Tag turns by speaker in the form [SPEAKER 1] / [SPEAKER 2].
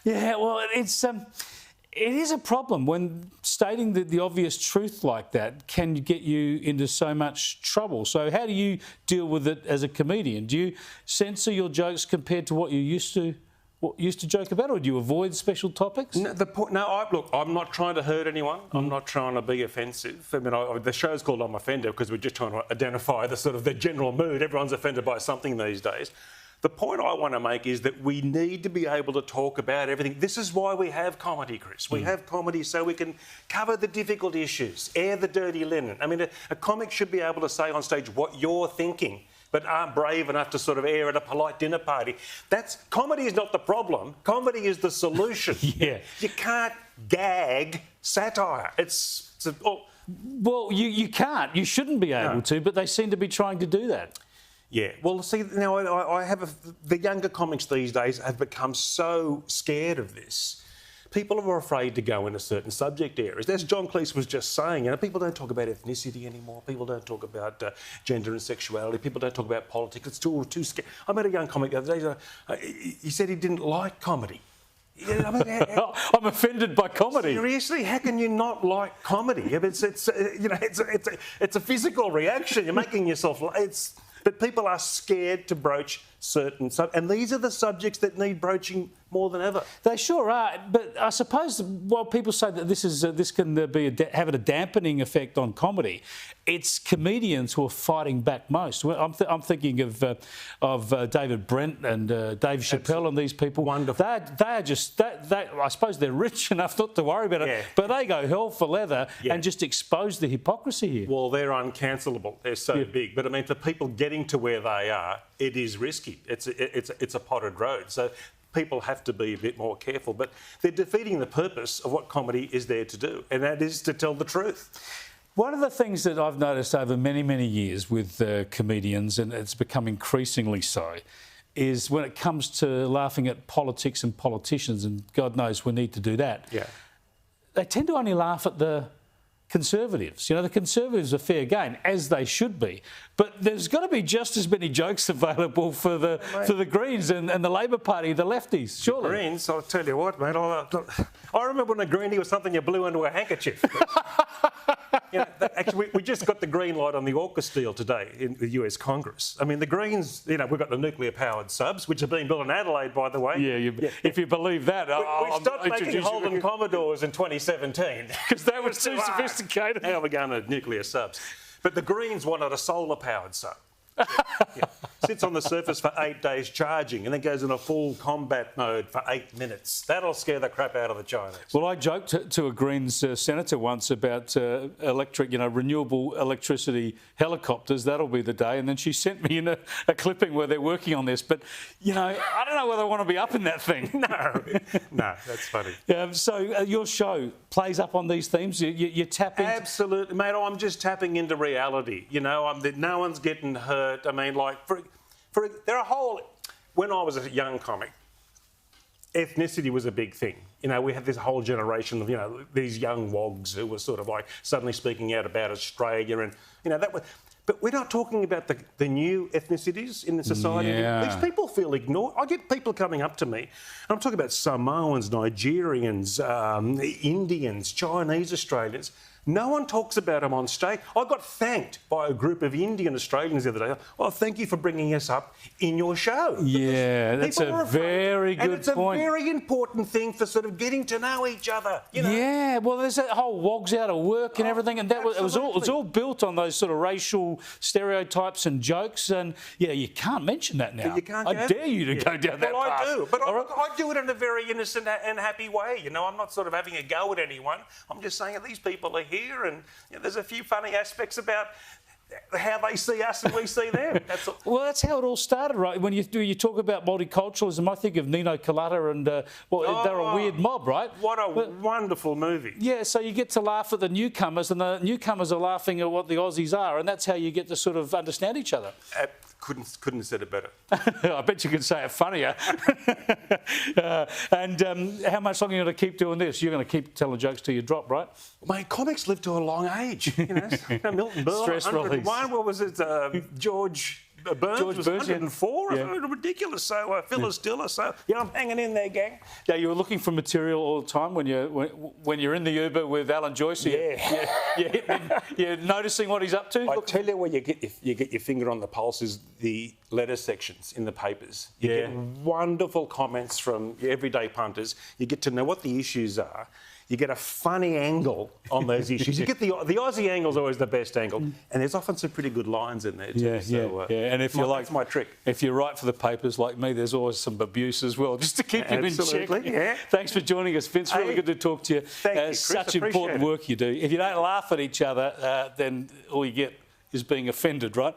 [SPEAKER 1] Yeah, well, it is a problem when stating the obvious truth like that can get you into so much trouble. So how do you deal with it as a comedian? Do you censor your jokes compared to what you used to joke about, or do you avoid special topics?
[SPEAKER 2] No, look, I'm not trying to hurt anyone. I'm not trying to be offensive. I mean, the show's called I'm Offended because we're just trying to identify the general mood. Everyone's offended by something these days. The point I want to make is that we need to be able to talk about everything. This is why we have comedy, Chris. We have comedy so we can cover the difficult issues, air the dirty linen. I mean, a comic should be able to say on stage what you're thinking, but aren't brave enough to sort of air at a polite dinner party. Comedy is not the problem. Comedy is the solution.
[SPEAKER 1] Yeah.
[SPEAKER 2] You can't gag satire.
[SPEAKER 1] Well, you can't. You shouldn't be able to, but they seem to be trying to do that.
[SPEAKER 2] Yeah, well, see, now the younger comics these days have become so scared of this. People are afraid to go into certain subject areas. As John Cleese was just saying, people don't talk about ethnicity anymore. People don't talk about gender and sexuality. People don't talk about politics. It's too scary. I met a young comic the other day. He said he didn't like comedy. I mean,
[SPEAKER 1] I'm offended by comedy.
[SPEAKER 2] Seriously, how can you not like comedy? It's a physical reaction. You're making yourself. But people are scared to broach certain and these are the subjects that need broaching more than ever.
[SPEAKER 1] They sure are, but I suppose while people say that this can have a dampening effect on comedy, it's comedians who are fighting back most. I'm thinking of David Brent and Dave Chappelle and these people.
[SPEAKER 2] Wonderful.
[SPEAKER 1] I suppose they're rich enough not to worry about it, but they go hell for leather and just expose the hypocrisy here.
[SPEAKER 2] Well, they're uncancelable. They're so big. But I mean, for people getting to where they are, it is risky. It's a potted road. So people have to be a bit more careful. But they're defeating the purpose of what comedy is there to do, and that is to tell the truth.
[SPEAKER 1] One of the things that I've noticed over many, many years with comedians, and it's become increasingly so, is when it comes to laughing at politics and politicians, and God knows we need to do that, they tend to only laugh at the Conservatives. The Conservatives are fair game, as they should be. But there's got to be just as many jokes available for the Greens and the Labor Party, the lefties, surely.
[SPEAKER 2] The Greens, I'll tell you what, mate. I remember when a greenie was something you blew into a handkerchief. Actually, we just got the green light on the AUKUS deal today in the US Congress. I mean, the Greens, we've got the nuclear-powered subs, which are being built in Adelaide, by the way.
[SPEAKER 1] If you believe that.
[SPEAKER 2] We stopped making Holden Commodores in 2017.
[SPEAKER 1] Because they were too sophisticated.
[SPEAKER 2] Now we're going to nuclear subs. But the Greens wanted a solar-powered sub. Sits on the surface for 8 days charging and then goes in a full combat mode for 8 minutes. That'll scare the crap out of the Chinese.
[SPEAKER 1] Well, I joked to a Greens senator once about renewable electricity helicopters. That'll be the day. And then she sent me in a clipping where they're working on this. But, I don't know whether I want to be up in that thing.
[SPEAKER 2] No, that's funny.
[SPEAKER 1] So your show plays up on these themes? You tap into...
[SPEAKER 2] Absolutely, mate. I'm just tapping into reality. No one's getting hurt. I mean, when I was a young comic, ethnicity was a big thing. We had this whole generation of, these young wogs who were sort of like suddenly speaking out about Australia and, that was... But we're not talking about the new ethnicities in the society.
[SPEAKER 1] Yeah.
[SPEAKER 2] These people feel ignored. I get people coming up to me, and I'm talking about Samoans, Nigerians, Indians, Chinese Australians. No one talks about them on stage. I got thanked by a group of Indian Australians the other day. Oh, thank you for bringing us up in your show.
[SPEAKER 1] Yeah, that's a very good point.
[SPEAKER 2] And it's a very important thing for sort of getting to know each other.
[SPEAKER 1] Yeah, well, there's that whole wogs out of work and everything, and it was all built on those sort of racial stereotypes and jokes, and you can't mention that now.
[SPEAKER 2] You can't
[SPEAKER 1] I dare you to go down that path.
[SPEAKER 2] Well, I do, but I do it in a very innocent and happy way. I'm not sort of having a go at anyone. I'm just saying that these people are here, and there's a few funny aspects about how they see us and we see them.
[SPEAKER 1] Well, that's how it all started, right? When you talk about multiculturalism, I think of Nino Colada and, they're a weird mob, right?
[SPEAKER 2] What a wonderful movie.
[SPEAKER 1] Yeah, so you get to laugh at the newcomers, and the newcomers are laughing at what the Aussies are, and that's how you get to sort of understand each other.
[SPEAKER 2] Couldn't have said it better.
[SPEAKER 1] I bet you could say it funnier. How much longer are you going to keep doing this? You're going to keep telling jokes till you drop, right?
[SPEAKER 2] Mate, comics live to a long age. Milton Berle,
[SPEAKER 1] Stress release.
[SPEAKER 2] What was it? George Burns was 104.
[SPEAKER 1] Yeah.
[SPEAKER 2] Ridiculous. So Phyllis Diller. So yeah, I'm hanging in there, gang.
[SPEAKER 1] Yeah, you were looking for material all the time when you're in the Uber with Alan Joyce. You're noticing what he's up to.
[SPEAKER 2] I tell you where you get your finger on the pulse is the letter sections in the papers. You get wonderful comments from everyday punters. You get to know what the issues are. You get a funny angle on those issues. You get the Aussie angle is always the best angle, and there's often some pretty good lines in there too.
[SPEAKER 1] And if
[SPEAKER 2] that's my trick.
[SPEAKER 1] If you write for the papers like me, there's always some abuse as well, just to keep you in check.
[SPEAKER 2] Yeah.
[SPEAKER 1] Thanks for joining us, Vince. Really good to talk to you.
[SPEAKER 2] Thank you, Chris.
[SPEAKER 1] Such important work you do. If you don't laugh at each other, then all you get is being offended, right?